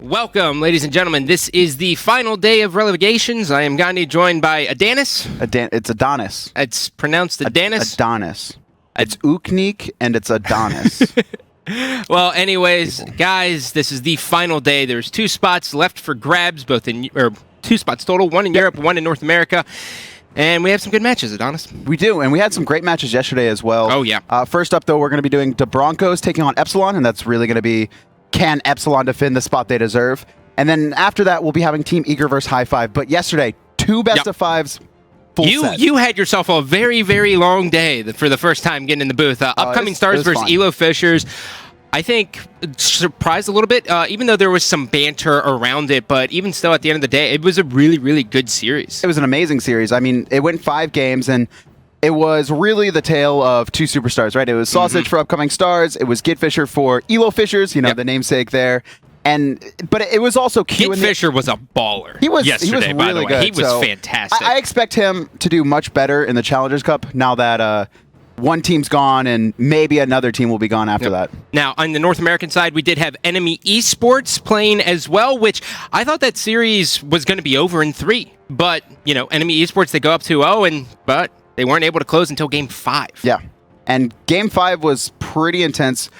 Welcome, ladies and gentlemen. This is the final day of relegations. I am Gandhi, joined by Adonis. It's Adonis. It's pronounced Adonis. Adonis. It's Uknik and it's Adonis. Well, anyways, guys, this is the final day. There's 2 spots left for grabs, or 2 spots total, 1 in Europe, 1 in North America. And we have some good matches, Adonis. We do, and we had some great matches yesterday as well. Oh, yeah. First up, though, we're going to be doing the Broncos taking on Epsilon, and that's really going to be, can Epsilon defend the spot they deserve? And then after that, we'll be having Team Eager versus High Five. But yesterday, 2 best-of-5s, full set. You had yourself a very, very long day for the first time getting in the booth. Upcoming Stars versus fun. Elo Fishers. I think surprised a little bit, even though there was some banter around it. But even still, at the end of the day, it was a really, really good series. It was an amazing series. I mean, it went 5 games, and it was really the tale of 2 superstars, right? It was Sausage for Upcoming Stars. It was Git Fisher for Elo Fishers, the namesake there. But it was also Q. Git Fisher was a baller. He was yesterday, really by the way. good. He was fantastic. I expect him to do much better in the Challengers Cup now that one team's gone and maybe another team will be gone after that. Now, on the North American side, we did have Enemy Esports playing as well, which I thought that series was going to be over in 3. But, Enemy Esports, they go up 2-0, but they weren't able to close until Game 5. Yeah, and Game 5 was pretty intense.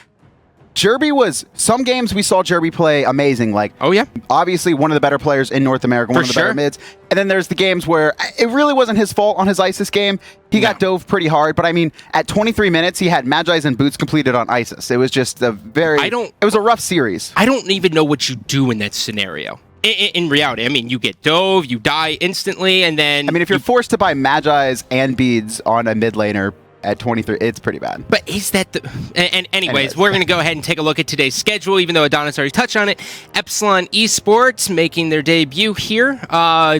Jerby was, some games we saw Jerby play amazing, like, oh yeah, obviously one of the better players in North America, one of the better mids. And then there's the games where it really wasn't his fault on his ISIS game. He got dove pretty hard, but I mean, at 23 minutes, he had Magi's and Boots completed on ISIS. It was just it was a rough series. I don't even know what you do in that scenario. In reality, I mean, you get dove, you die instantly, and then... I mean, if you're forced to buy Magi's and beads on a mid laner at 23, it's pretty bad. But is that the... And anyways, we're going to go ahead and take a look at today's schedule, even though Adonis already touched on it. Epsilon Esports making their debut here,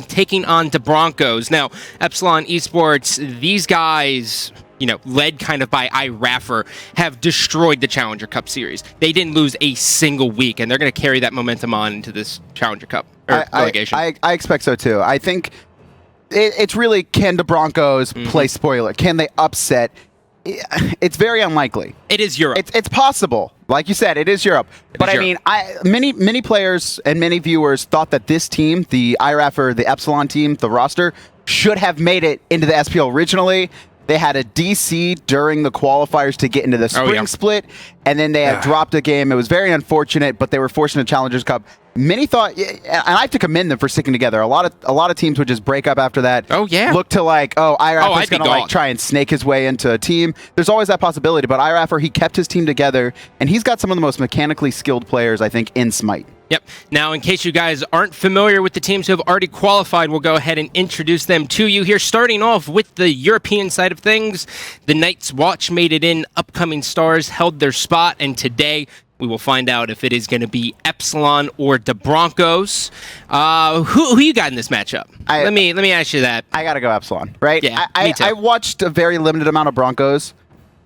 taking on the Broncos. Now, Epsilon Esports, these guys... led kind of by hi-rez, have destroyed the Challenger Cup series. They didn't lose a single week, and they're going to carry that momentum on into this Challenger Cup relegation. I expect so, too. I think it's really, can the Broncos play spoiler? Can they upset? It's very unlikely. It is Europe. It's possible. Like you said, it is Europe. But I mean, many players and many viewers thought that this team, the hi-rez, the Epsilon team, the roster, should have made it into the SPL originally. They had a DC during the qualifiers to get into the spring split, and then they had dropped a game. It was very unfortunate, but they were forced into Challengers Cup. Many thought, and I have to commend them for sticking together. A lot of teams would just break up after that. Oh yeah, look to hi-rez is going to try and snake his way into a team. There's always that possibility, but hi-rez, he kept his team together, and he's got some of the most mechanically skilled players, I think, in Smite. Yep. Now, in case you guys aren't familiar with the teams who have already qualified, we'll go ahead and introduce them to you here. Starting off with the European side of things, the Night's Watch made it in. Upcoming Stars held their spot, and today we will find out if it is going to be Epsilon or the Broncos. Who you got in this matchup? Let me ask you that. I got to go Epsilon, right? Yeah, me too. I watched a very limited amount of Broncos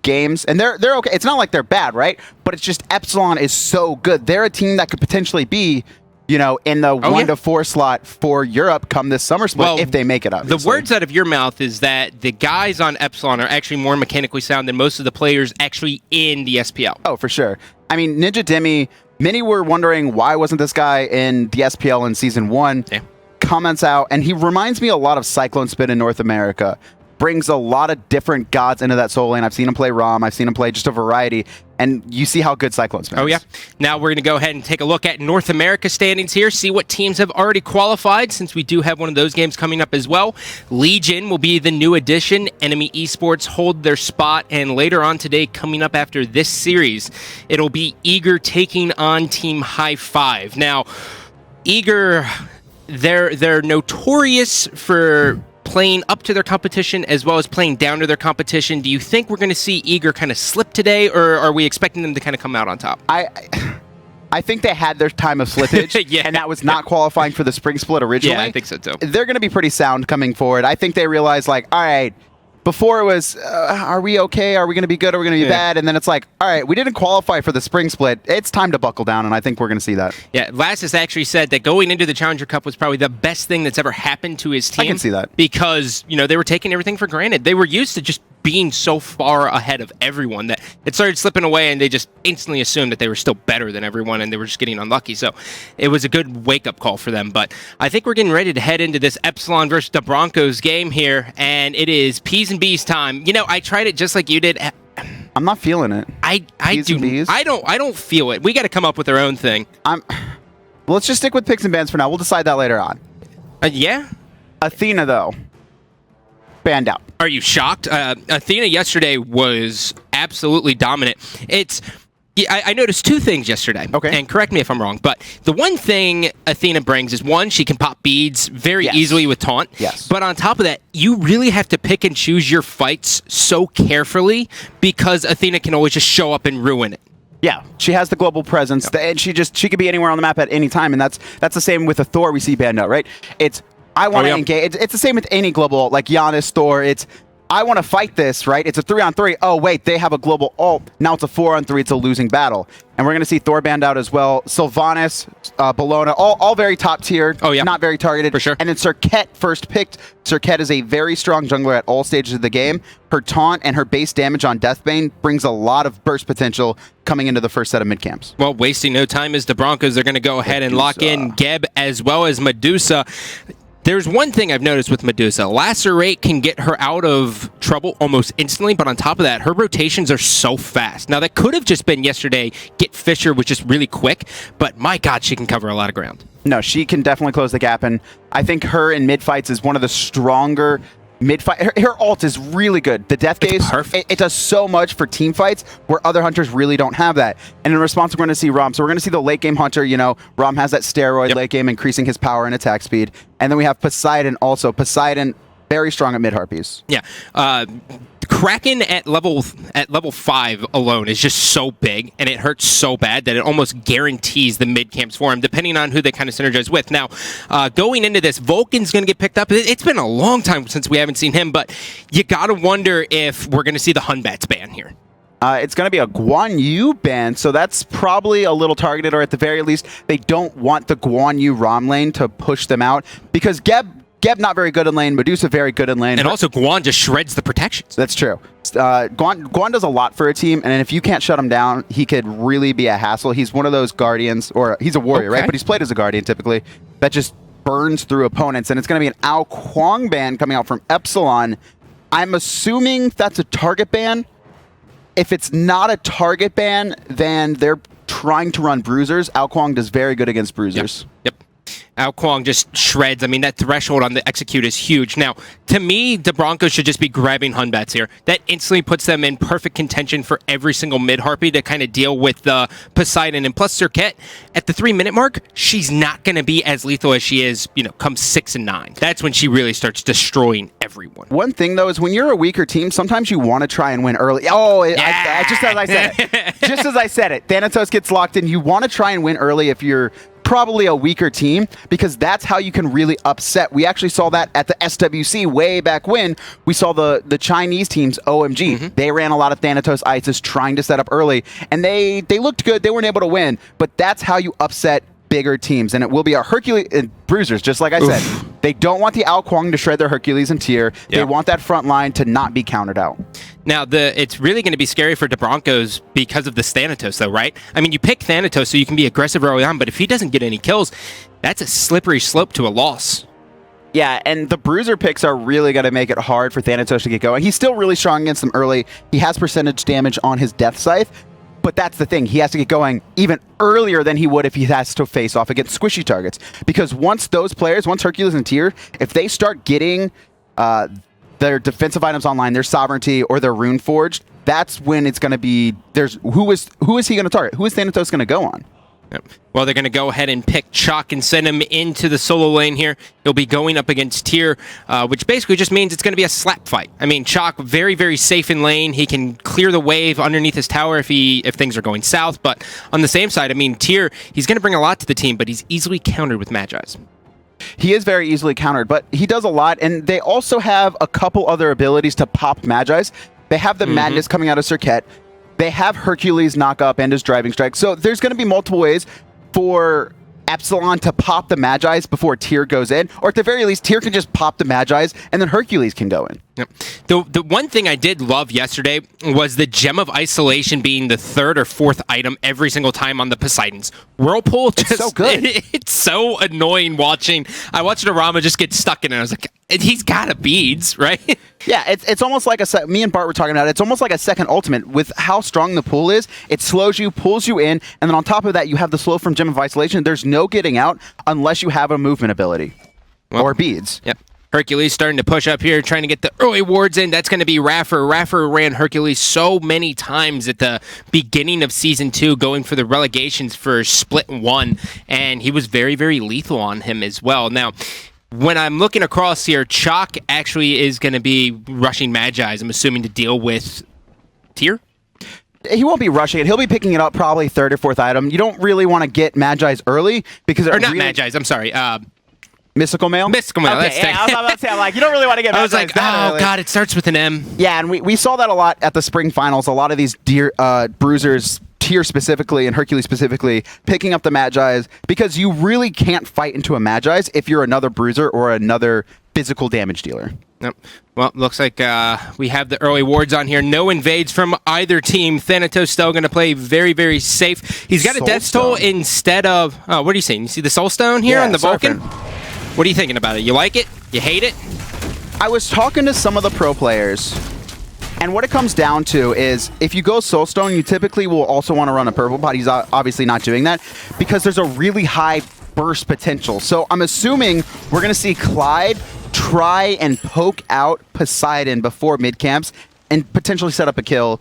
games, and they're okay. It's not like they're bad, right? But it's just Epsilon is so good. They're a team that could potentially be, in the 1 to 4 slot for Europe come this summer split if they make it up. The words out of your mouth is that the guys on Epsilon are actually more mechanically sound than most of the players actually in the SPL. Oh, for sure. I mean, Ninja Demi, many were wondering why wasn't this guy in the SPL in Season 1. Yeah. Comments out, and he reminds me a lot of Cyclone Spin in North America. Brings a lot of different gods into that solo lane. I've seen him play Rama. I've seen him play just a variety. And you see how good Cyclone Spin is. Oh, yeah. Now we're going to go ahead and take a look at North America standings here, see what teams have already qualified, since we do have one of those games coming up as well. Legion will be the new addition. Enemy Esports hold their spot. And later on today, coming up after this series, it'll be Eager taking on Team High Five. Now, Eager, they're notorious for playing up to their competition as well as playing down to their competition. Do you think we're going to see Eager kind of slip today, or are we expecting them to kind of come out on top? I think they had their time of slippage, and that was not qualifying for the spring split originally. Yeah, I think so too. They're going to be pretty sound coming forward. I think they realized, all right, before it was, are we okay? Are we going to be good? Are we going to be bad? And then it's like, all right, we didn't qualify for the spring split. It's time to buckle down, and I think we're going to see that. Yeah, Lassus actually said that going into the Challenger Cup was probably the best thing that's ever happened to his team. I can see that. Because, they were taking everything for granted. They were used to just being so far ahead of everyone that it started slipping away, and they just instantly assumed that they were still better than everyone, and they were just getting unlucky. So it was a good wake-up call for them. But I think we're getting ready to head into this Epsilon versus the Broncos game here, and it is P's and B's time. You know, I tried it just like you did. I'm not feeling it. I don't feel it. We got to come up with our own thing. Well, let's just stick with picks and bans for now. We'll decide that later on. Yeah? Athena, though, banned out. Are you shocked? Athena yesterday was absolutely dominant. I noticed two things yesterday. Okay. And correct me if I'm wrong, but the one thing Athena brings is, one, she can pop beads very easily with taunt. Yes. But on top of that, you really have to pick and choose your fights so carefully because Athena can always just show up and ruin it. Yeah, she has the global presence, and she could be anywhere on the map at any time, and that's the same with the Thor we see banned out, right? I want to engage. It's the same with any global, like Giannis, Thor. I want to fight this, right? It's a 3-on-3. Oh, wait, they have a global ult. Now it's a 4-on-3. It's a losing battle. And we're going to see Thor banned out as well. Sylvanas, Bellona, all very top tier. Oh, yeah. Not very targeted. For sure. And then Serqet first picked. Serqet is a very strong jungler at all stages of the game. Her taunt and her base damage on Deathbane brings a lot of burst potential coming into the first set of mid camps. Well, wasting no time is the Broncos. They're going to go ahead and lock in Geb as well as Medusa. There's one thing I've noticed with Medusa. Lacerate can get her out of trouble almost instantly, but on top of that, her rotations are so fast. Now, that could have just been yesterday. Get Fisher was just really quick, but my God, she can cover a lot of ground. No, she can definitely close the gap, and I think her in mid-fights is one of the stronger mid-fight. Her ult is really good. The Death Gaze, it does so much for team fights where other hunters really don't have that. And in response, we're going to see Ram. So we're going to see the late-game hunter. You know, Ram has that steroid late game, increasing his power and attack speed. And then we have Poseidon also. Poseidon, very strong at mid-harpies. Yeah. Kraken at level 5 alone is just so big, and it hurts so bad that it almost guarantees the mid camps for him, depending on who they kind of synergize with. Now, going into this, Vulcan's going to get picked up. It's been a long time since we haven't seen him, but you got to wonder if we're going to see the Hunbats ban here. It's going to be a Guan Yu ban, so that's probably a little targeted, or at the very least, they don't want the Guan Yu Rom lane to push them out, because Geb not very good in lane, Medusa very good in lane. And also Guan just shreds the protections. That's true. Guan does a lot for a team, and if you can't shut him down, he could really be a hassle. He's one of those guardians, or he's a warrior, right? But he's played as a guardian typically, that just burns through opponents, and it's going to be an Ao Kuang ban coming out from Epsilon. I'm assuming that's a target ban. If it's not a target ban, then they're trying to run bruisers. Ao Kuang does very good against bruisers. Yep. Ao Kuang just shreds. I mean, that threshold on the execute is huge. Now, to me, the Broncos should just be grabbing Hunbats here. That instantly puts them in perfect contention for every single mid-harpy to kind of deal with the Poseidon. And plus, Serqet, at the 3-minute mark, she's not going to be as lethal as she is, come 6 and 9. That's when she really starts destroying everyone. One thing, though, is when you're a weaker team, sometimes you want to try and win early. Just as I said it. Just as I said it. Thanatos gets locked in. You want to try and win early if you're probably a weaker team, because that's how you can really upset. We actually saw that at the SWC way back when. We saw the Chinese teams, OMG. They ran a lot of Thanatos Isis trying to set up early, and they looked good. They weren't able to win, but that's how you upset bigger teams, and it will be our Hercules and bruisers, just like I said. They don't want the Ao Kuang to shred their Hercules and tier. They want that front line to not be countered out. Now, it's really going to be scary for the Broncos because of the Thanatos, though, right? I mean, you pick Thanatos so you can be aggressive early on, but if he doesn't get any kills, that's a slippery slope to a loss. Yeah, and the bruiser picks are really going to make it hard for Thanatos to get going. He's still really strong against them early. He has percentage damage on his Death Scythe, but that's the thing. He has to get going even earlier than he would if he has to face off against squishy targets. Because once those players, once Hercules and Tyr, if they start getting their defensive items online, their Sovereignty or their Rune Forged, that's when it's going to be, who is he going to target? Who is Thanatos going to go on? Well, they're going to go ahead and pick Chaac and send him into the solo lane here. He'll be going up against Tyr, which basically just means it's going to be a slap fight. I mean, Chaac, very, very safe in lane. He can clear the wave underneath his tower if things are going south. But on the same side, I mean, Tyr, he's going to bring a lot to the team, but he's easily countered with Magi's. He is very easily countered, but he does a lot, and they also have a couple other abilities to pop Magi's. They have the Madness coming out of Serqet. They have Hercules knock up and his driving strike. So there's going to be multiple ways for Epsilon to pop the Magi's before Tyr goes in, or at the very least, Tyr can just pop the Magi's, and then Hercules can go in. Yep. The one thing I did love yesterday was the Gem of Isolation being the 3rd or 4th item every single time on the Poseidons. Whirlpool, it's so good. It's so annoying watching. I watched a Rama just get stuck in it. I was like, he's got a beads, right? Yeah, it's almost like me and Bart were talking about it. It's almost like a second ultimate with how strong the pool is. It slows you, pulls you in, and then on top of that, you have the slow from Gem of Isolation. There's no getting out unless you have a movement ability or beads. Yep. Hercules starting to push up here, trying to get the early wards in. That's going to be Raffer. Raffer ran Hercules so many times at the beginning of Season 2, going for the relegations for Split 1, and he was very, very lethal on him as well. Now, when I'm looking across here, Chaac actually is going to be rushing Magi's, I'm assuming, to deal with Tyr? He won't be rushing it. He'll be picking it up probably 3rd or 4th item. You don't really want to get Magi's early because... Or not Magi's, I'm sorry. Mystical Mail? Mystical Mail, okay, that's I was about to say, I'm like, you don't really want to get Magi's. I was like, oh, God, it starts with an M. Yeah, and we saw that a lot at the spring finals. A lot of these bruisers, Tyr specifically and Hercules specifically, picking up the Magi's because you really can't fight into a Magi's if you're another bruiser or another physical damage dealer. Yep. Well, looks like we have the early wards on here. No invades from either team. Thanatos still going to play very, very safe. He's got a Death Toll instead of... Oh, what are you saying? You see the Soul Stone here on the Vulcan? What are you thinking about it? You like it? You hate it? I was talking to some of the pro players, and what it comes down to is if you go Soulstone, you typically will also want to run a purple pot. He's obviously not doing that because there's a really high burst potential. So I'm assuming we're going to see Clyde try and poke out Poseidon before mid camps and potentially set up a kill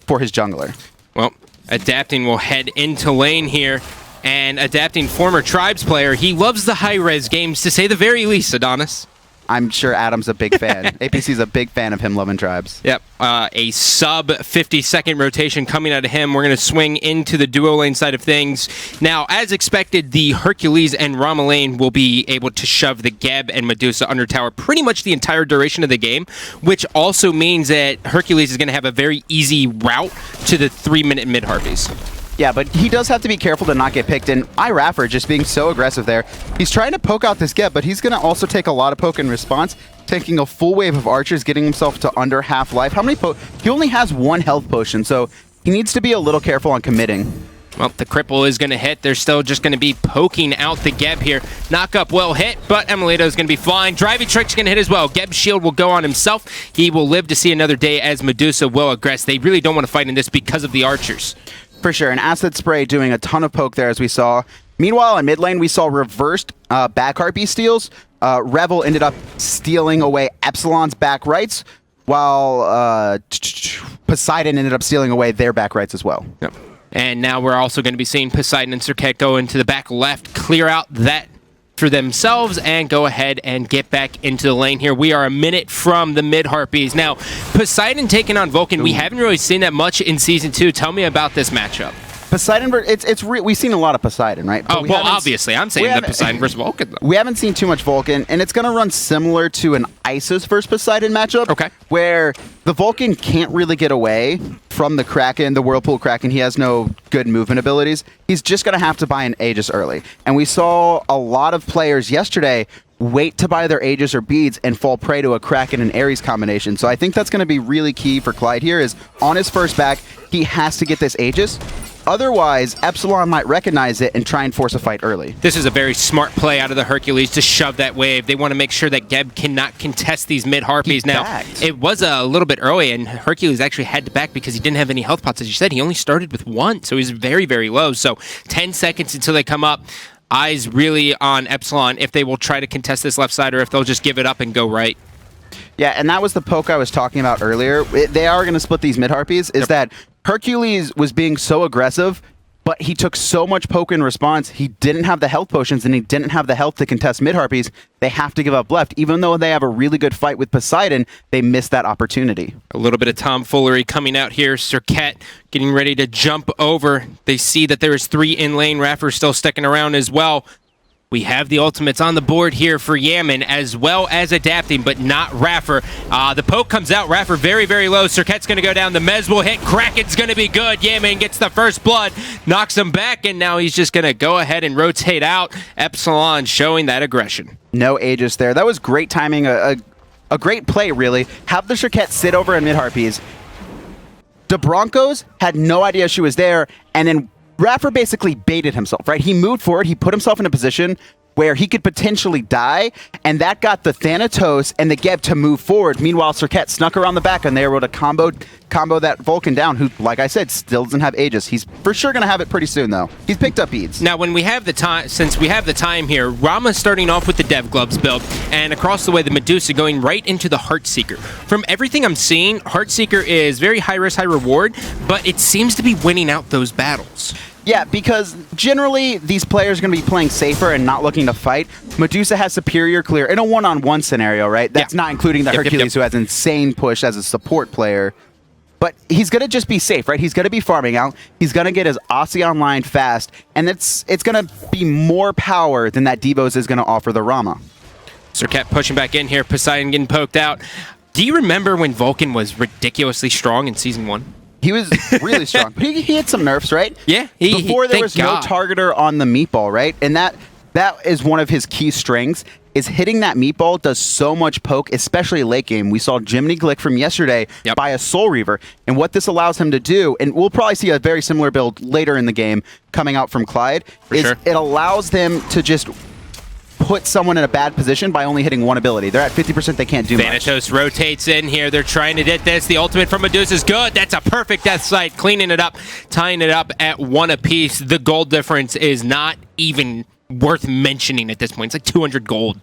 for his jungler. Well, Adapting will head into lane here. And Adapting, former Tribes player, he loves the hi-rez games, to say the very least, Adonis. I'm sure Adam's a big fan. APC's a big fan of him loving Tribes. Yep. A sub 50-second rotation coming out of him. We're going to swing into the duo lane side of things. Now, as expected, the Hercules and Rama lane will be able to shove the Geb and Medusa under tower pretty much the entire duration of the game, which also means that Hercules is going to have a very easy route to the 3-minute mid-harpies. Yeah, but he does have to be careful to not get picked. And Raffer just being so aggressive there. He's trying to poke out this Geb, but he's going to also take a lot of poke in response, taking a full wave of archers, getting himself to under half life. How many he only has 1 health potion, so he needs to be a little careful on committing. Well, the cripple is going to hit. They're still just going to be poking out the Geb here. Knock up will hit, but Emilito is going to be flying. Driving Trick's going to hit as well. Geb's shield will go on himself. He will live to see another day as Medusa will aggress. They really don't want to fight in this because of the archers. For sure, and Acid Spray doing a ton of poke there, as we saw. Meanwhile, in mid lane, we saw reversed back harpy steals. Revel ended up stealing away Epsilon's back rights, while Poseidon ended up stealing away their back rights as well. Yep. And now we're also going to be seeing Poseidon and Serqet go into the back left, clear out that for themselves, and go ahead and get back into the lane here. We are a minute from the mid-harpies. Now, Poseidon taking on Vulcan, we haven't really seen that much in Season 2. Tell me about this matchup. Poseidon, we've seen a lot of Poseidon, right? But well, obviously. I'm saying the Poseidon versus Vulcan, though. We haven't seen too much Vulcan, and it's going to run similar to an Isis versus Poseidon matchup. Okay. Where the Vulcan can't really get away from the Kraken, the Whirlpool Kraken. He has no good movement abilities. He's just going to have to buy an Aegis early. And we saw a lot of players yesterday wait to buy their Aegis or beads and fall prey to a Kraken and Ares combination. So I think that's going to be really key for Clyde here is on his first back, he has to get this Aegis. Otherwise, Epsilon might recognize it and try and force a fight early. This is a very smart play out of the Hercules to shove that wave. They want to make sure that Geb cannot contest these mid-harpies. Now, it was a little bit early, and Hercules actually had to back because he didn't have any health pots. As you said, he only started with 1, so he's very, very low. So 10 seconds until they come up. Eyes really on Epsilon if they will try to contest this left side or if they'll just give it up and go right. Yeah, and that was the poke I was talking about earlier. They are going to split these mid-harpies, is that Hercules was being so aggressive, but he took so much poke in response, he didn't have the health potions, and he didn't have the health to contest mid-harpies. They have to give up left. Even though they have a really good fight with Poseidon, they missed that opportunity. A little bit of tomfoolery coming out here. Serqet getting ready to jump over. They see that there is 3 in lane. Raffer still sticking around as well. We have the ultimates on the board here for Yaman, as well as adapting, but not Raffer. The poke comes out. Raffer very, very low. Serqet's going to go down. The Mez will hit. Kraken's going to be good. Yaman gets the first blood, knocks him back, and now he's just going to go ahead and rotate out. Epsilon showing that aggression. No Aegis there. That was great timing. A great play, really. Have the Serqet sit over in mid-harpies. The Broncos had no idea she was there, and then Raffer basically baited himself, right? He moved forward, he put himself in a position where he could potentially die, and that got the Thanatos and the Geb to move forward. Meanwhile, Serqet snuck around the back, and they were able to combo that Vulcan down, who, like I said, still doesn't have Aegis. He's for sure going to have it pretty soon, though. He's picked up beads. Now, when we have the time, since we have the time here, Rama's starting off with the Dev Gloves build, and across the way, the Medusa going right into the Heartseeker. From everything I'm seeing, Heartseeker is very high risk, high reward, but it seems to be winning out those battles. Yeah, because generally these players are going to be playing safer and not looking to fight. Medusa has superior clear in a one-on-one scenario, right? That's not including the Hercules, who has insane push as a support player. But he's going to just be safe, right? He's going to be farming out. He's going to get his Aussie online fast, and it's going to be more power than that Devos is going to offer the Rama. Serqet pushing back in here. Poseidon getting poked out. Do you remember when Vulcan was ridiculously strong in Season 1? He was really strong, but he had some nerfs, right? Yeah. Before there was no targeter on the meatball, right? And that is one of his key strengths, is hitting that meatball does so much poke, especially late game. We saw Jiminy Glick from yesterday by a Soul Reaver, and what this allows him to do, and we'll probably see a very similar build later in the game coming out from Clyde, it allows them to just put someone in a bad position by only hitting one ability. They're at 50%, they can't do much. Thanatos rotates in here. They're trying to get this. The ultimate from Medusa is good. That's a perfect death sight. Cleaning it up, tying it up at 1 apiece. The gold difference is not even worth mentioning at this point. It's like 200 gold.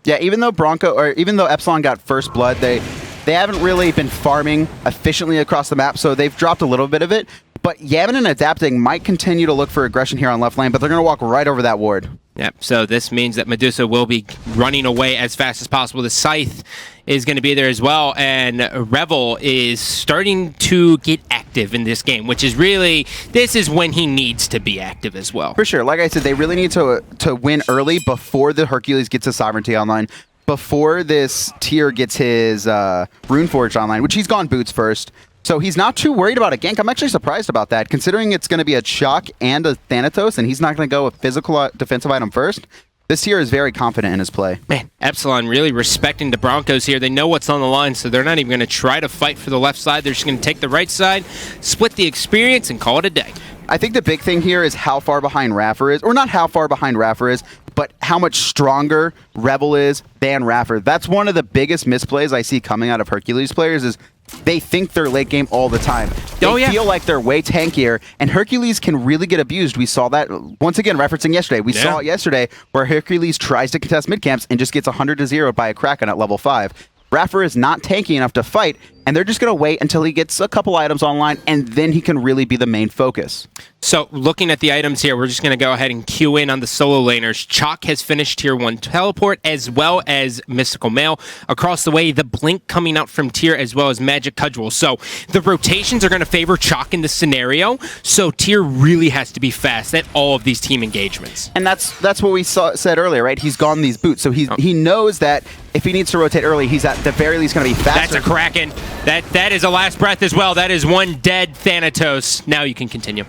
Yeah, even though Epsilon got first blood, they haven't really been farming efficiently across the map, so they've dropped a little bit of it. But Yaman and Adapting might continue to look for aggression here on left lane, but they're going to walk right over that ward. Yep, so this means that Medusa will be running away as fast as possible. The Scythe is going to be there as well, and Revel is starting to get active in this game, which is really, this is when he needs to be active as well. For sure. Like I said, they really need to win early before the Hercules gets his Sovereignty online, before this tier gets his Runeforged online, which he's gone boots first. So he's not too worried about a gank. I'm actually surprised about that, considering it's going to be a Chaac and a Thanatos, and he's not going to go a physical defensive item first. This tier is very confident in his play. Man, Epsilon really respecting the Broncos here. They know what's on the line, so they're not even going to try to fight for the left side. They're just going to take the right side, split the experience, and call it a day. I think the big thing here is how far behind Raffer is, or not how far behind Raffer is, but how much stronger Rebel is than Raffer. That's one of the biggest misplays I see coming out of Hercules players is they think they're late game all the time. They feel like they're way tankier, and Hercules can really get abused. We saw that, once again, referencing yesterday. We saw it yesterday where Hercules tries to contest mid camps and just gets 100-0 by a Kraken at level 5. Raffer is not tanky enough to fight, and they're just going to wait until he gets a couple items online, and then he can really be the main focus. So, looking at the items here, we're just going to go ahead and queue in on the solo laners. Chaac has finished Tier 1 Teleport, as well as Mystical Mail. Across the way, the Blink coming out from Tier, as well as Magic Cudgel. So, the rotations are going to favor Chaac in this scenario, so Tier really has to be fast at all of these team engagements. And that's what we said earlier, right? He's gone these boots, so he knows that if he needs to rotate early, he's at the very least going to be faster. That's a Kraken. That is a last breath as well. That is one dead Thanatos. Now you can continue.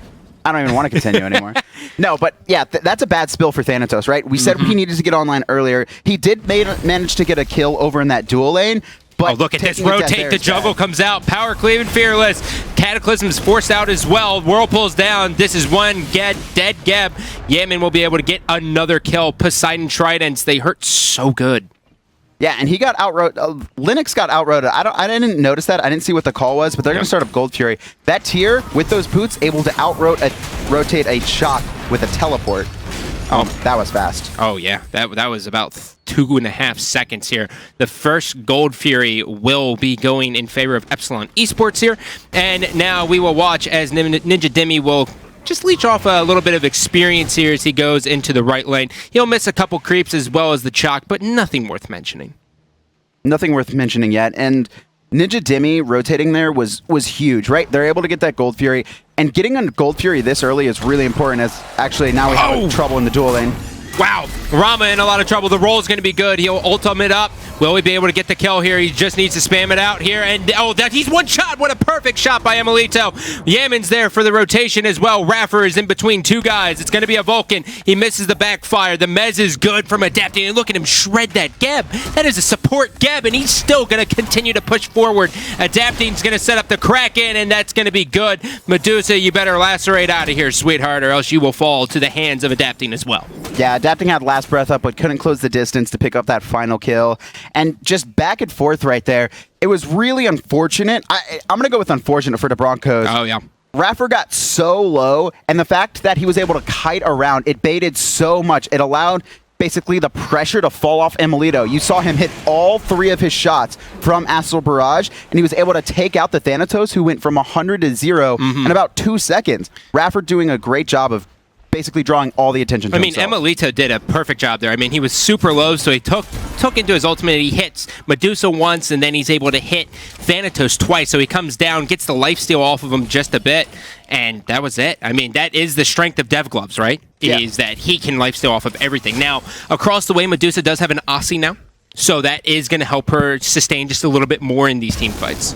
I don't even want to continue anymore. No, but yeah, that's a bad spill for Thanatos, right? We said he needed to get online earlier. He did manage to get a kill over in that dual lane. But look at this. Rotate. The juggle comes out. Power Cleave and Fearless. Cataclysm's forced out as well. Whirlpool's down. This is one dead Geb. Yaman will be able to get another kill. Poseidon Tridents. They hurt so good. Yeah, and he got outroted. Linux got outroted. I didn't notice that. I didn't see what the call was, but they're going to start up Gold Fury. That tier, with those boots, able to rotate a Chaac with a teleport. Oh, that was fast. Oh, yeah. That was about 2.5 seconds here. The first Gold Fury will be going in favor of Epsilon Esports here. And now we will watch as Ninja Demi will just leech off a little bit of experience here as he goes into the right lane. He'll miss a couple creeps as well as the Chaac, but nothing worth mentioning. Nothing worth mentioning yet. And Ninja Demi rotating there was huge, right? They're able to get that Gold Fury. And getting a Gold Fury this early is really important, as actually now we have trouble in the dual lane. Wow, Rama in a lot of trouble. The roll is going to be good. He'll ultimate up. Will he be able to get the kill here? He just needs to spam it out here. And he's one shot. What a perfect shot by Emilito. Yaman's there for the rotation as well. Raffer is in between two guys. It's going to be a Vulcan. He misses the backfire. The Mez is good from adapting. And look at him shred that Geb. That is a support Geb, and he's still going to continue to push forward. Adapting's going to set up the Kraken, and that's going to be good. Medusa, you better lacerate out of here, sweetheart, or else you will fall to the hands of Adapting as well. Yeah, Adapting had last breath up, but couldn't close the distance to pick up that final kill. And just back and forth right there, it was really unfortunate. I'm going to go with unfortunate for the Broncos. Oh, yeah. Raffer got so low, and the fact that he was able to kite around, it baited so much. It allowed basically the pressure to fall off Emilito. You saw him hit all 3 of his shots from Astral Barrage, and he was able to take out the Thanatos, who went from 100 to 0 in about 2 seconds. Raffer doing a great job of basically drawing all the attention to himself. Emilito did a perfect job there. I mean, he was super low, so he took into his ultimate. He hits Medusa once, and then he's able to hit Thanatos twice. So he comes down, gets the lifesteal off of him just a bit, and that was it. I mean, that is the strength of Dev Gloves, right? Yeah. Is that he can lifesteal off of everything. Now, across the way, Medusa does have an Aussie now, so that is going to help her sustain just a little bit more in these team fights.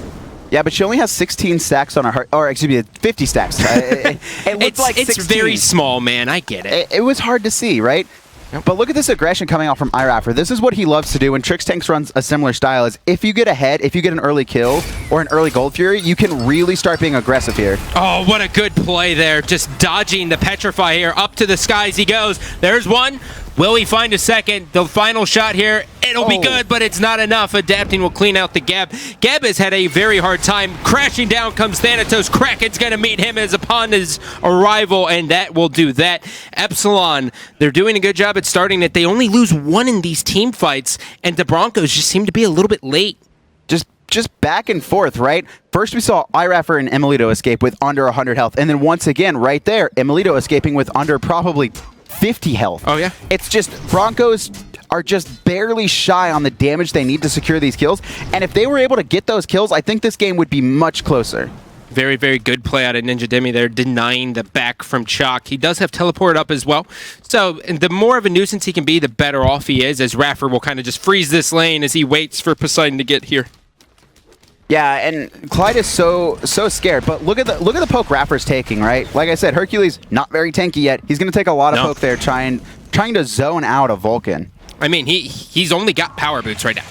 Yeah, but she only has 16 stacks on her, or excuse me, 50 stacks. It looked like 16. It's very small, man. I get it. It was hard to see, right? Yep. But look at this aggression coming out from hi-rez. This is what he loves to do when Trix Tanks runs a similar style. Is if you get ahead, if you get an early kill or an early Gold Fury, you can really start being aggressive here. Oh, what a good play there. Just dodging the Petrify here. Up to the skies he goes. There's one. Will he find a second? The final shot here, it'll be good, but it's not enough. Adapting will clean out the Geb. Geb has had a very hard time. Crashing down comes Thanatos. Kraken's going to meet him as upon his arrival, and that will do that. Epsilon, they're doing a good job at starting it. They only lose 1 in these team fights, and the Broncos just seem to be a little bit late. Just back and forth, right? First we saw hi-rez and Emilito escape with under 100 health, and then once again, right there, Emilito escaping with under probably 50 health. Oh, yeah? It's just Broncos are just barely shy on the damage they need to secure these kills, and if they were able to get those kills, I think this game would be much closer. Very, very good play out of Ninja Demi there, denying the back from Chaac. He does have teleport up as well. So the more of a nuisance he can be, the better off he is, as Raffer will kind of just freeze this lane as he waits for Poseidon to get here. Yeah, and Clyde is so scared, but look at the poke Raffer's taking, right? Like I said, Hercules not very tanky yet. He's going to take a lot of poke there, trying to zone out a Vulcan. I mean, he's only got power boots right now.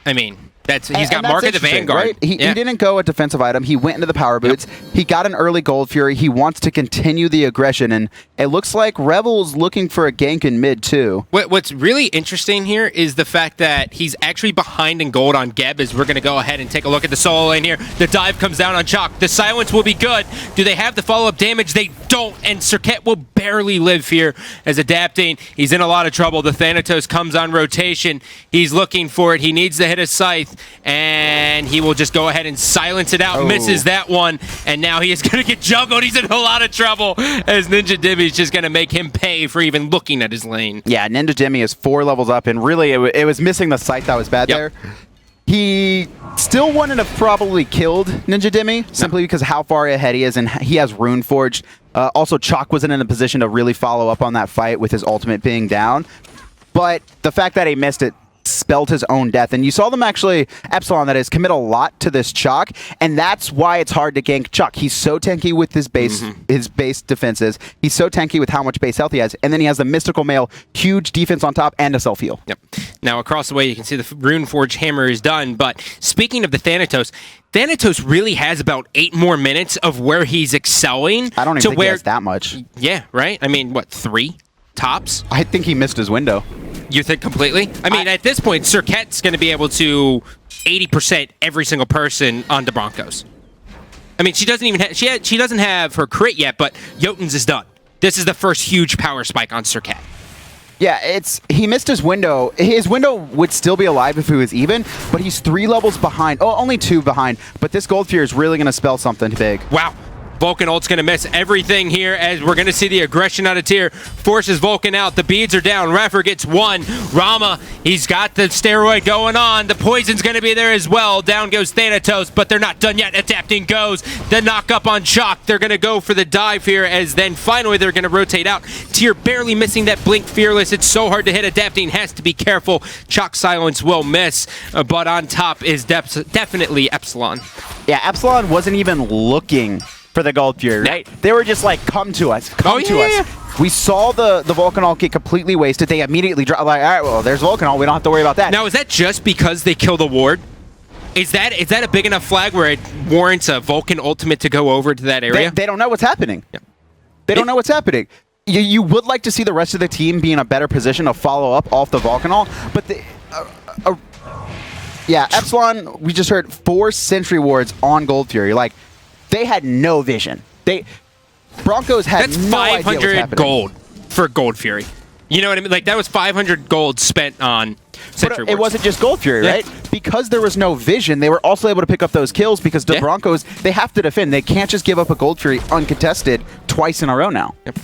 I mean, he's got Mark of the Vanguard. Right? He didn't go a defensive item. He went into the power boots. Yep. He got an early Gold Fury. He wants to continue the aggression, and it looks like Rebel's looking for a gank in mid too. What's really interesting here is the fact that he's actually behind in gold on Geb, as we're going to go ahead and take a look at the solo lane here. The dive comes down on Chaac. The silence will be good. Do they have the follow-up damage? They don't, and Serqet will barely live here as Adapting. He's in a lot of trouble. The Thanatos comes on rotation. He's looking for it. He needs to hit a scythe, and he will just go ahead and silence it out. Misses that one, and now he is going to get juggled. He's in a lot of trouble as Ninja Demi is just going to make him pay for even looking at his lane. Yeah, Ninja Demi is 4 levels up, and really it was missing the scythe that was bad there. He still wouldn't have probably killed Ninja Demi simply because of how far ahead he is, and he has Rune Forged. Also, Chaac wasn't in a position to really follow up on that fight with his ultimate being down. But the fact that he missed it spelled his own death. And you saw them actually, Epsilon that is, commit a lot to this Chaac, and that's why it's hard to gank Chaac. He's so tanky with his base defenses. He's so tanky with how much base health he has, and then he has the Mystical Mail, huge defense on top, and a self-heal. Yep. Now across the way you can see the Rune Forge hammer is done, but speaking of the Thanatos really has about 8 more minutes of where he's excelling. I don't even think he has that much. Yeah, right? I mean, what, 3 tops? I think he missed his window. You think completely? I mean, at this point, Serqet's going to be able to 80% every single person on the Broncos. I mean, she doesn't even she doesn't have her crit yet, but Jotun's is done. This is the first huge power spike on Serqet. Yeah, he missed his window. His window would still be alive if he was even, but he's 3 levels behind. Oh, only 2 behind. But this Gold Fury is really going to spell something big. Wow. Vulcan ult's going to miss everything here as we're going to see the aggression out of tier. Forces Vulcan out. The beads are down. Raffer gets one. Rama, he's got the steroid going on. The poison's going to be there as well. Down goes Thanatos, but they're not done yet. Adapting goes. The knock up on Chaac. They're going to go for the dive here as then finally they're going to rotate out. Tier barely missing that blink fearless. It's so hard to hit. Adapting has to be careful. Chaac silence will miss, but on top is definitely Epsilon. Yeah, Epsilon wasn't even looking for the Gold Fury, right? They were just like, come to us, come to us. We saw the Vulcan ult get completely wasted. They immediately dropped, like, all right, well, there's Vulcan ult. We don't have to worry about that. Now, is that just because they killed a ward? Is that a big enough flag where it warrants a Vulcan ultimate to go over to that area? They don't know what's happening. Yeah. They don't know what's happening. You would like to see the rest of the team be in a better position to follow up off the Vulcan ult, but yeah, Epsilon, we just heard 4 sentry wards on Gold Fury. Like, they had no vision. Broncos had no idea what's happening. That's 500 gold for Gold Fury. You know what I mean? Like, that was 500 gold spent on sentry wards. It wasn't just Gold Fury, right? Because there was no vision, they were also able to pick up those kills because the Broncos, they have to defend. They can't just give up a Gold Fury uncontested twice in a row now. Yep.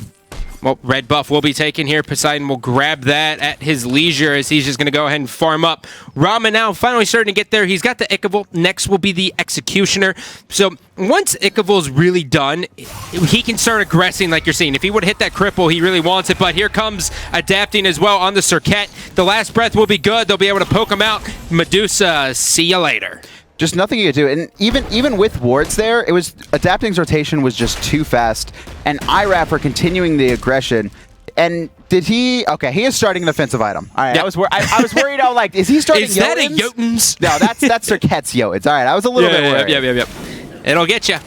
Well, red buff will be taken here. Poseidon will grab that at his leisure as he's just going to go ahead and farm up. Rama now finally starting to get there. He's got the Icavol. Next will be the Executioner. So once Icavol's really done, he can start aggressing like you're seeing. If he would hit that cripple, he really wants it. But here comes Adapting as well on the Serqet. The last breath will be good. They'll be able to poke him out. Medusa, see you later. Just nothing you could do. And even with wards there, it was Adapting's rotation was just too fast. And hi-rez for continuing the aggression. And did he? Okay, he is starting an offensive item. All right, yep. I was worried. I was like, is he starting? Is that a Jotuns? No, that's Serqet's Jotuns. All right, I was a little bit worried. Yep. It'll get you.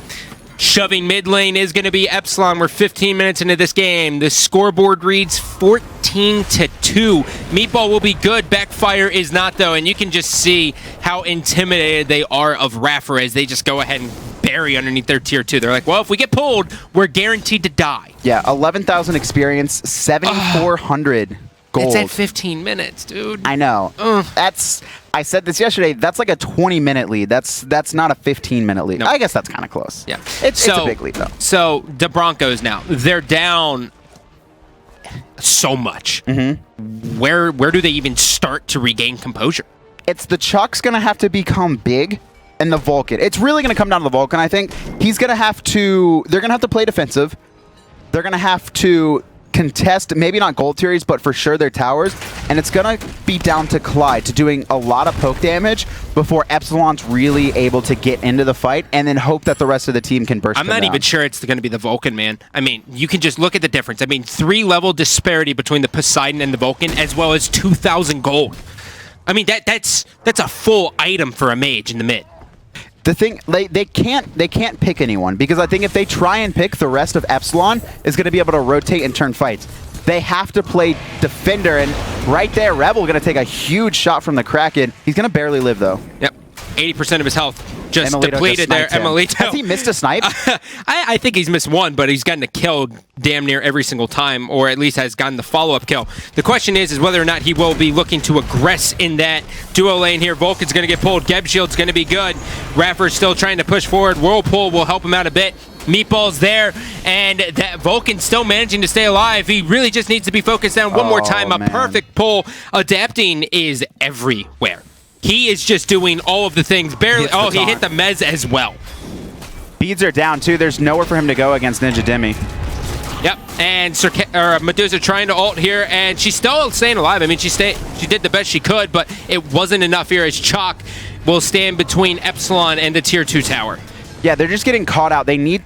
Shoving mid lane is going to be Epsilon. We're 15 minutes into this game. The scoreboard reads 14-2. Meatball will be good. Backfire is not, though. And you can just see how intimidated they are of Raffer as they just go ahead and bury underneath their tier 2. They're like, well, if we get pulled, we're guaranteed to die. Yeah, 11,000 experience, 7,400 gold. It's at 15 minutes, dude. I know. I said this yesterday. That's like a 20-minute lead. That's not a 15-minute lead. No. I guess that's kind of close. Yeah. It's a big lead, though. So the Broncos now, they're down so much. Mm-hmm. Where do they even start to regain composure? It's the Chuck's going to have to become big, and the Vulcan. It's really going to come down to the Vulcan, I think. He's going to have to... They're going to have to play defensive. They're going to have to contest, maybe not gold tiers, but for sure their towers. And it's going to be down to Clyde to doing a lot of poke damage before Epsilon's really able to get into the fight and then hope that the rest of the team can burst I'm not even sure it's going to be the Vulcan, man. I mean, you can just look at the difference. I mean, 3-level disparity between the Poseidon and the Vulcan, as well as 2,000 gold. I mean, that's a full item for a mage in the mid. The thing, they can't pick anyone, because I think if they try and pick, the rest of Epsilon is going to be able to rotate and turn fights. They have to play defender, and right there, Rebel going to take a huge shot from the Kraken. He's going to barely live, though. Yep. 80% of his health just Emilito depleted there. Emilito. Has he missed a snipe? I think he's missed one, but he's gotten a kill damn near every single time, or at least has gotten the follow-up kill. The question is whether or not he will be looking to aggress in that duo lane here. Vulcan's going to get pulled. Geb Shield's going to be good. Raffer's still trying to push forward. Whirlpool will help him out a bit. Meatball's there, and that Vulcan's still managing to stay alive. He really just needs to be focused down one more time. A perfect pull. Adapting is everywhere. He is just doing all of the things. Barely. Oh, he hit the Mez as well. Beads are down, too. There's nowhere for him to go against Ninja Demi. Yep, and Medusa trying to ult here, and she's still staying alive. I mean, she did the best she could, but it wasn't enough here as Chaac will stand between Epsilon and the Tier 2 tower. Yeah, they're just getting caught out. They need...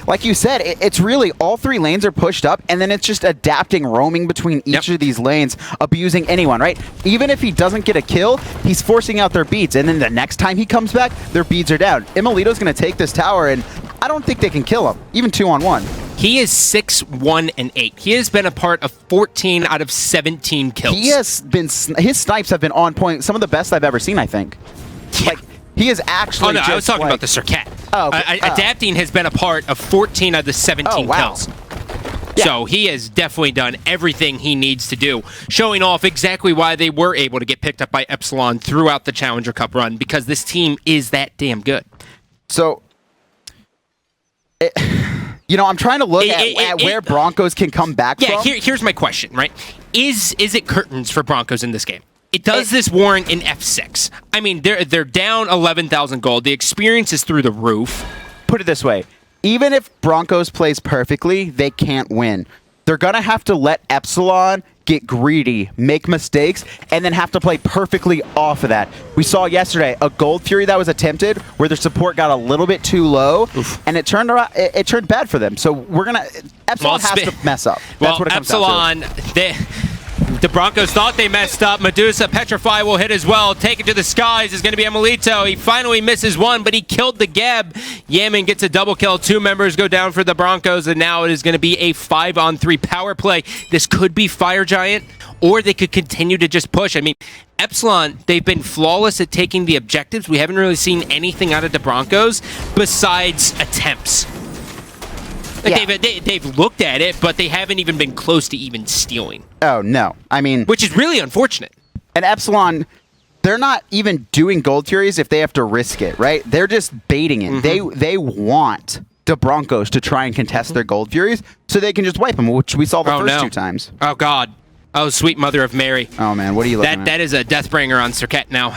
Like you said, it's really all 3 lanes are pushed up, and then it's just Adapting, roaming between each of these lanes, abusing anyone, right? Even if he doesn't get a kill, he's forcing out their beads, and then the next time he comes back, their beads are down. Emilito's going to take this tower, and I don't think they can kill him, even 2-on-1. He is 6-1-8. He has been a part of 14 out of 17 kills. He has been... His snipes have been on point. Some of the best I've ever seen, I think. Yeah. Like, he is actually. Oh no, I was talking about the Serqet. Oh, okay. Adapting has been a part of 14 out of the 17 kills. Yeah. So he has definitely done everything he needs to do, showing off exactly why they were able to get picked up by Epsilon throughout the Challenger Cup run, because this team is that damn good. So You know, I'm trying to look at where Broncos can come back from. Yeah, here's my question, right? Is it curtains for Broncos in this game? Does this warrant an F6? I mean, they're down 11,000 gold. The experience is through the roof. Put it this way. Even if Broncos plays perfectly, they can't win. They're going to have to let Epsilon get greedy, make mistakes, and then have to play perfectly off of that. We saw yesterday a Gold Fury that was attempted where their support got a little bit too low, and it turned around, it turned bad for them. So we're going to... Epsilon has to mess up. That's what it comes down to. The Broncos thought they messed up. Medusa, Petrify will hit as well. Take it to the skies is going to be Emilito. He finally misses one, but he killed the Geb. Yaman gets a double kill. 2 members go down for the Broncos, and now it is going to be a 5-on-3 power play. This could be Fire Giant, or they could continue to just push. I mean, Epsilon, they've been flawless at taking the objectives. We haven't really seen anything out of the Broncos besides attempts. They've looked at it, but they haven't even been close to even stealing. Oh, no. I mean... Which is really unfortunate. And Epsilon, they're not even doing Gold Furies if they have to risk it, right? They're just baiting it. They want the Broncos to try and contest their Gold Furies so they can just wipe them, which we saw the first 2 times. Oh, God. Oh, sweet mother of Mary. Oh, man. What are you looking at? That is a Deathbringer on Serqet now.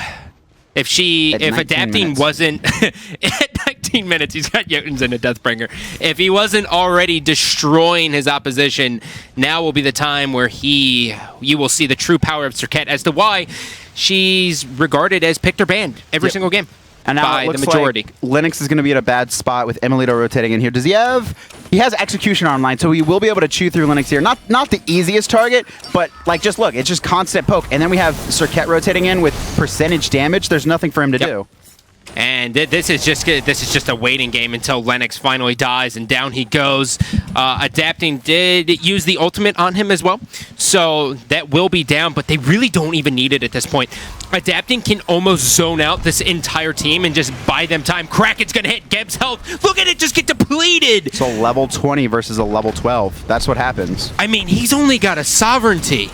If adapting wasn't at 19 minutes, he's got Jotuns and a Deathbringer. If he wasn't already destroying his opposition, now will be the time where you will see the true power of Serqet as to why she's regarded as picked or banned every single game. And now by it looks the majority. Like Linux is going to be at a bad spot with Emilito rotating in here. Does he have... He has Execution online, so he will be able to chew through Linux here. Not the easiest target, but like just look, it's just constant poke. And then we have Serqet rotating in with percentage damage. There's nothing for him to do. And this is just a waiting game until Lennox finally dies, and down he goes. Adapting did use the ultimate on him as well, so that will be down, but they really don't even need it at this point. Adapting can almost zone out this entire team and just buy them time. Kraken's going to hit Geb's health. Look at it just get depleted. So level 20 versus a level 12. That's what happens. I mean, he's only got a sovereignty.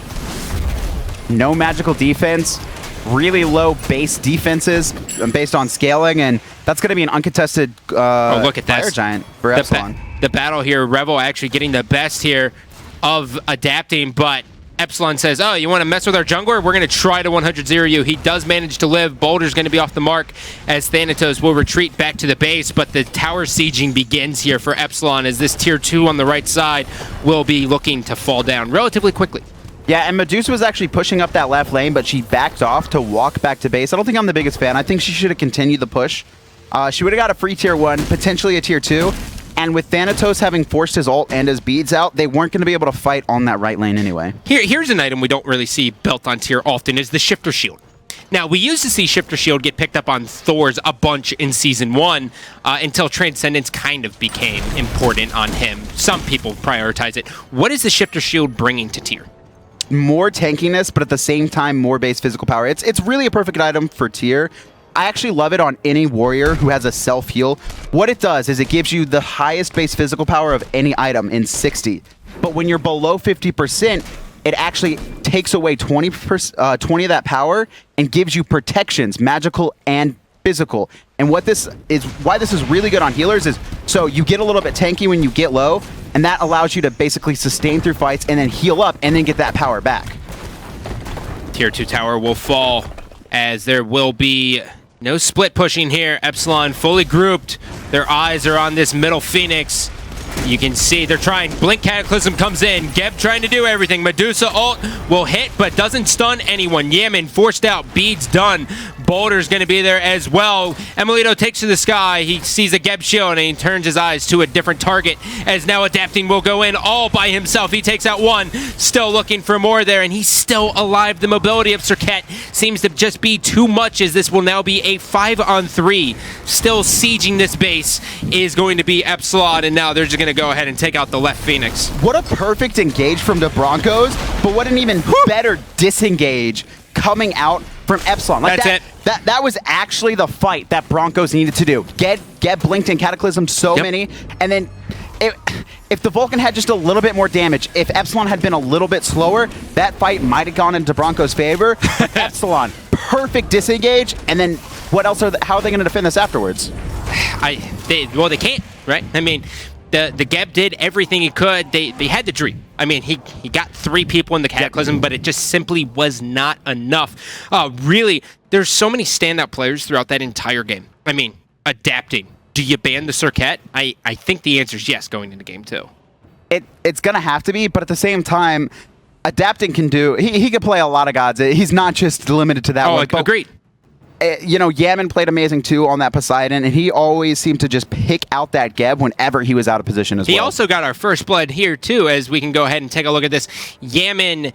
No magical defense. Really low base defenses based on scaling, and that's going to be an uncontested look at Fire Giant for Epsilon. The battle here, Revel actually getting the best here of adapting, but Epsilon says, oh, you want to mess with our jungler? We're going to try to 100-0 you. He does manage to live. Boulder's going to be off the mark as Thanatos will retreat back to the base, but the tower sieging begins here for Epsilon as this tier 2 on the right side will be looking to fall down relatively quickly. Yeah, and Medusa was actually pushing up that left lane, but she backed off to walk back to base. I don't think I'm the biggest fan. I think she should have continued the push. She would have got a free tier 1, potentially a tier 2. And with Thanatos having forced his ult and his beads out, they weren't going to be able to fight on that right lane anyway. Here's an item we don't really see built on tier often is the Shifter Shield. Now, we used to see Shifter Shield get picked up on Thor's a bunch in Season 1 until Transcendence kind of became important on him. Some people prioritize it. What is the Shifter Shield bringing to tier? More tankiness, but at the same time, more base physical power. It's really a perfect item for tier. I actually love it on any warrior who has a self-heal. What it does is it gives you the highest base physical power of any item in 60. But when you're below 50%, it actually takes away 20 of that power and gives you protections, magical and physical. And why this is really good on healers is, so you get a little bit tanky when you get low, and that allows you to basically sustain through fights and then heal up and then get that power back. Tier 2 tower will fall as there will be no split pushing here. Epsilon fully grouped. Their eyes are on this middle Phoenix. You can see they're trying. Blink Cataclysm comes in. Geb trying to do everything. Medusa ult will hit, but doesn't stun anyone. Yaman forced out. Beads done. Boulder's going to be there as well. Emilito takes to the sky. He sees a Geb shield, and he turns his eyes to a different target, as now Adapting will go in all by himself. He takes out one. Still looking for more there, and he's still alive. The mobility of Serqet seems to just be too much, as this will now be a 5-on-3. Still sieging this base is going to be Epsilon, and now they're just going to go ahead and take out the left Phoenix. What a perfect engage from the Broncos, but what an even better disengage coming out from Epsilon. Like That's it. That was actually the fight that Broncos needed to do. Get blinked and Cataclysm so many, and then if the Vulcan had just a little bit more damage, if Epsilon had been a little bit slower, that fight might have gone into Broncos' favor. But Epsilon, perfect disengage, and then what else how are they going to defend this afterwards? They can't, right? I mean, the Geb did everything he could. They had the dream. I mean, he got 3 people in the Cataclysm, but it just simply was not enough. Really, there's so many standout players throughout that entire game. I mean, adapting. Do you ban the Serqet? I think the answer is yes going into game 2. It's going to have to be, but at the same time, adapting can do... He can play a lot of gods. He's not just limited to that one. Agreed. You know, Yaman played amazing too on that Poseidon, and he always seemed to just pick out that Geb whenever he was out of position as well. He also got our first blood here too, as we can go ahead and take a look at this. Yaman,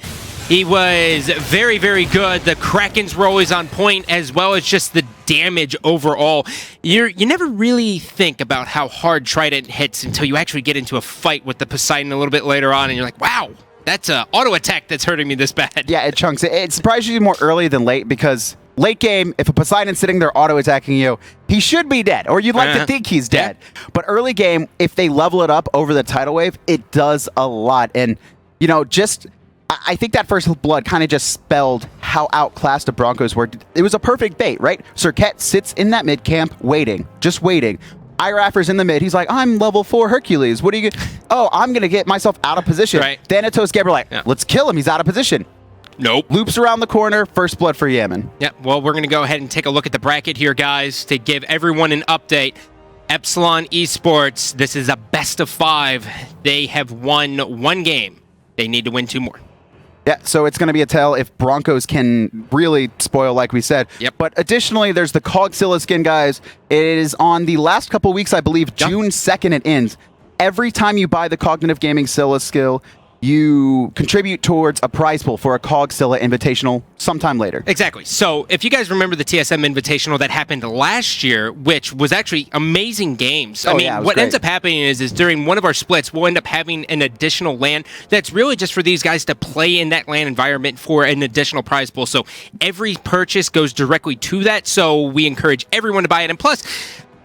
he was very, very good. The Krakens were always on point, as well as just the damage overall. You never really think about how hard Trident hits until you actually get into a fight with the Poseidon a little bit later on, and you're like, wow, that's an auto attack that's hurting me this bad. Yeah, it chunks. It surprises you more early than late, because late game, if a Poseidon's sitting there auto-attacking you, he should be dead, or you'd like to think he's dead. Yeah. But early game, if they level it up over the tidal wave, it does a lot. And, you know, I think that first blood kind of just spelled how outclassed the Broncos were. It was a perfect bait, right? Serqet sits in that mid camp waiting, just waiting. hi-rez's in the mid. He's like, I'm level 4 Hercules. What are you going to... Oh, I'm going to get myself out of position. Right. Thanatos, Geb are like, let's kill him. He's out of position. Nope. Loops around the corner, first blood for Yaman. Yeah, well, we're going to go ahead and take a look at the bracket here, guys, to give everyone an update. Epsilon Esports, this is a best of 5. They have won 1 game. They need to win 2 more. Yeah, so it's going to be a tell if Broncos can really spoil, like we said. Yep. But additionally, there's the Cogsilla skin, guys. It is on the last couple weeks, I believe, June 2nd it ends. Every time you buy the Cognitive Gaming Scylla skill, you contribute towards a prize pool for a Cogsilla Invitational sometime later. Exactly. So if you guys remember the TSM Invitational that happened last year, which was actually amazing games. I mean, what ends up happening is during one of our splits, we'll end up having an additional LAN that's really just for these guys to play in that LAN environment for an additional prize pool. So every purchase goes directly to that. So we encourage everyone to buy it. And plus,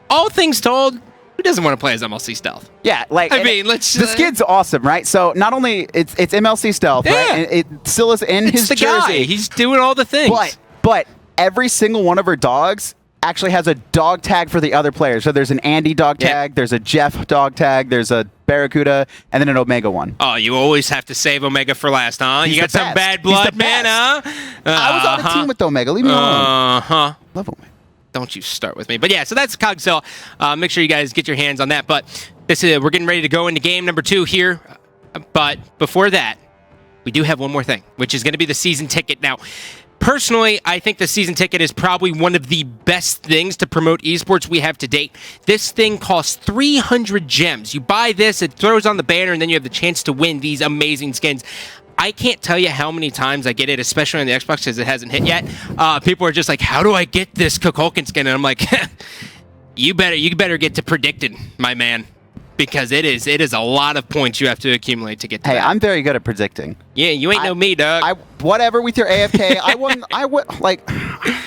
all things told, who doesn't want to play as MLC Stealth? Yeah, like I mean, the skin's awesome, right? So not only it's MLC Stealth, right? And Scylla's in his the jersey. Guy. He's doing all the things. But every single one of her dogs actually has a dog tag for the other players. So there's an Andy dog tag, there's a Jeff dog tag, there's a Barracuda, and then an Omega one. Oh, you always have to save Omega for last, huh? You got some bad blood, man, huh? I was on a team with Omega. Leave me alone. Love Omega. Don't you start with me. But yeah, so that's Cogsilla. Make sure you guys get your hands on that. But we're getting ready to go into game number 2 here. But before that, we do have one more thing, which is going to be the season ticket. Now, personally, I think the season ticket is probably one of the best things to promote esports we have to date. This thing costs 300 gems. You buy this, it throws on the banner, and then you have the chance to win these amazing skins. I can't tell you how many times I get it, especially on the Xbox because it hasn't hit yet. People are just like, how do I get this Kukulkan skin? And I'm like, you better get to predicting, my man. Because it is a lot of points you have to accumulate to get to that. I'm very good at predicting. Yeah, you ain't no me, dog. Whatever with your AFK,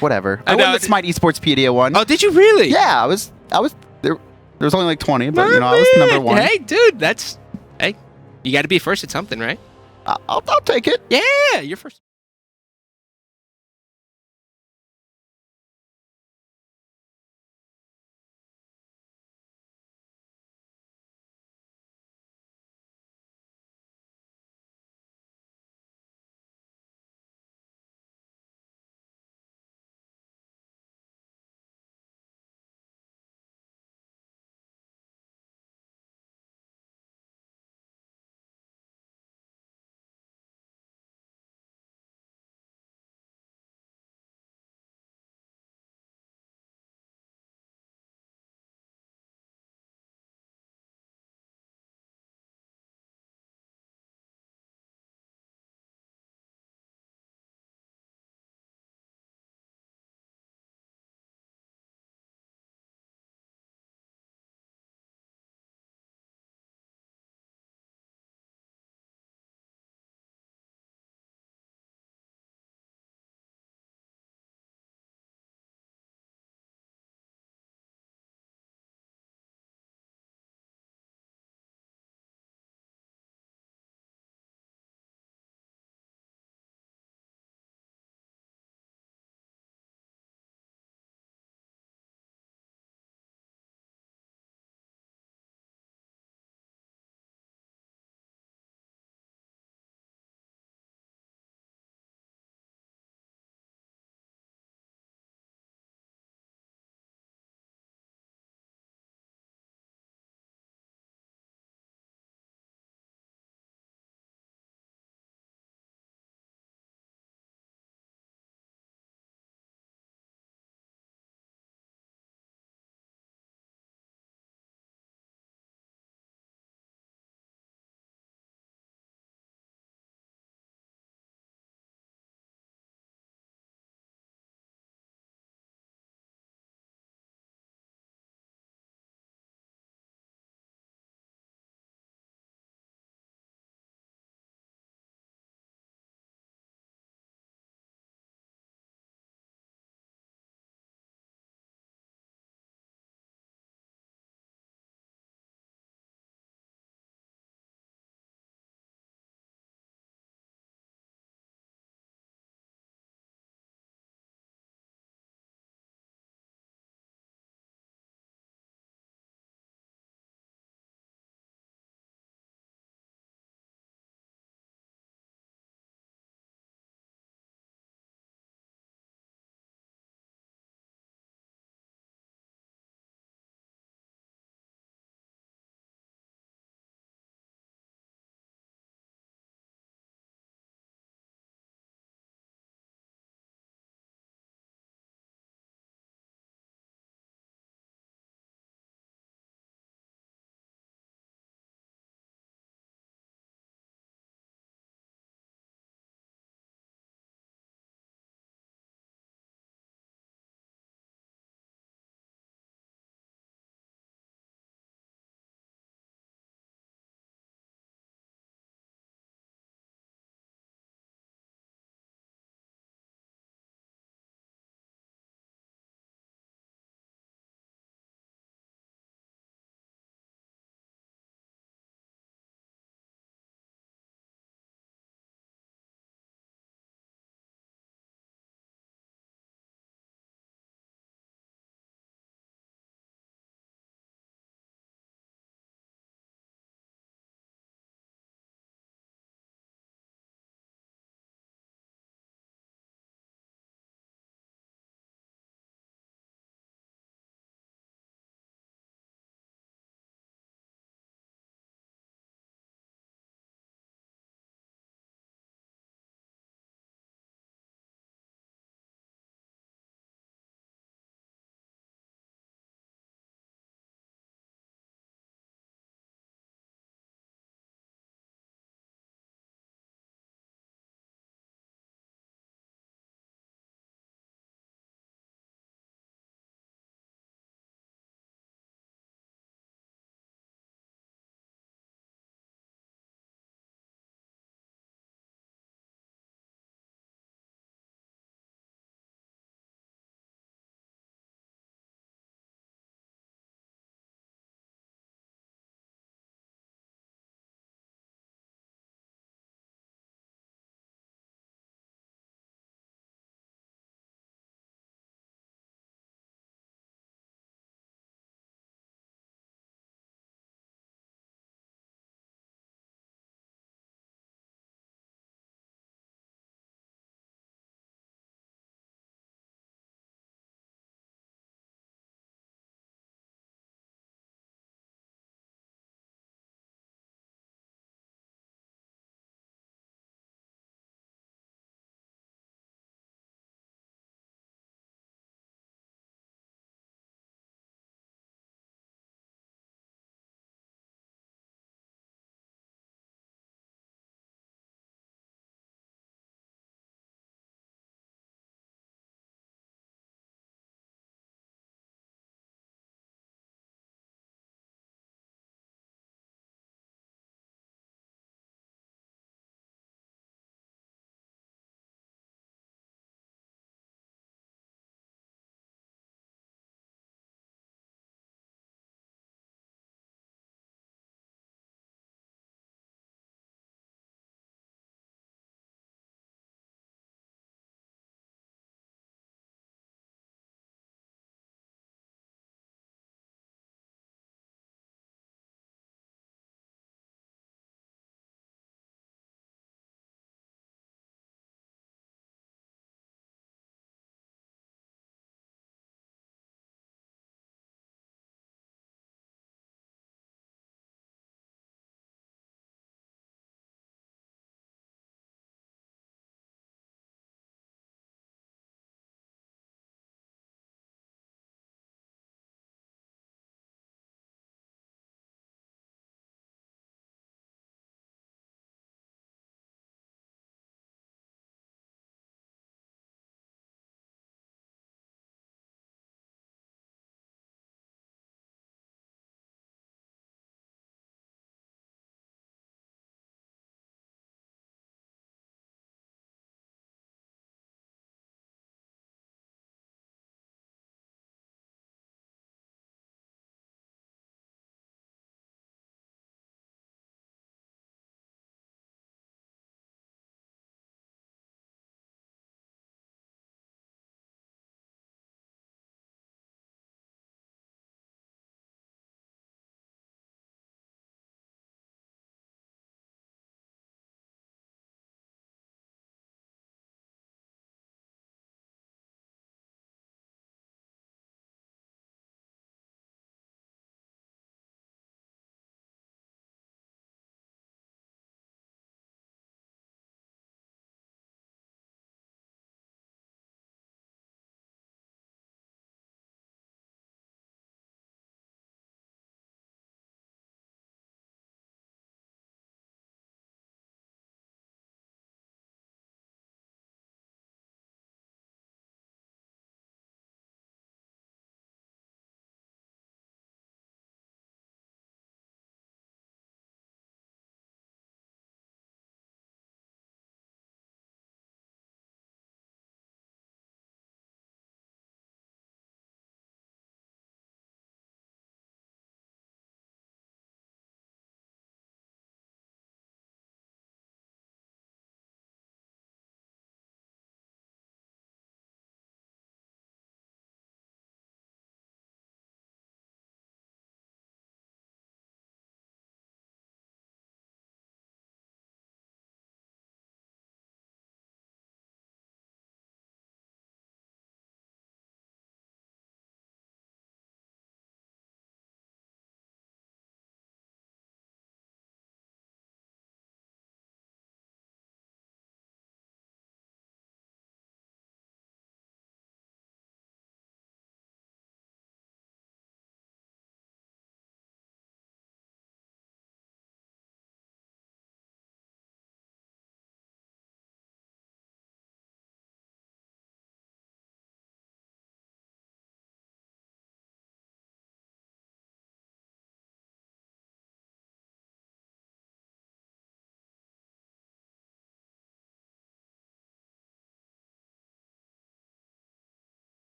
whatever. I won the Smite Esportspedia one. Oh, did you really? Yeah, I was there was only like 20, but I was number 1. Hey, dude, you got to be first at something, right? I'll take it. Yeah, you're first.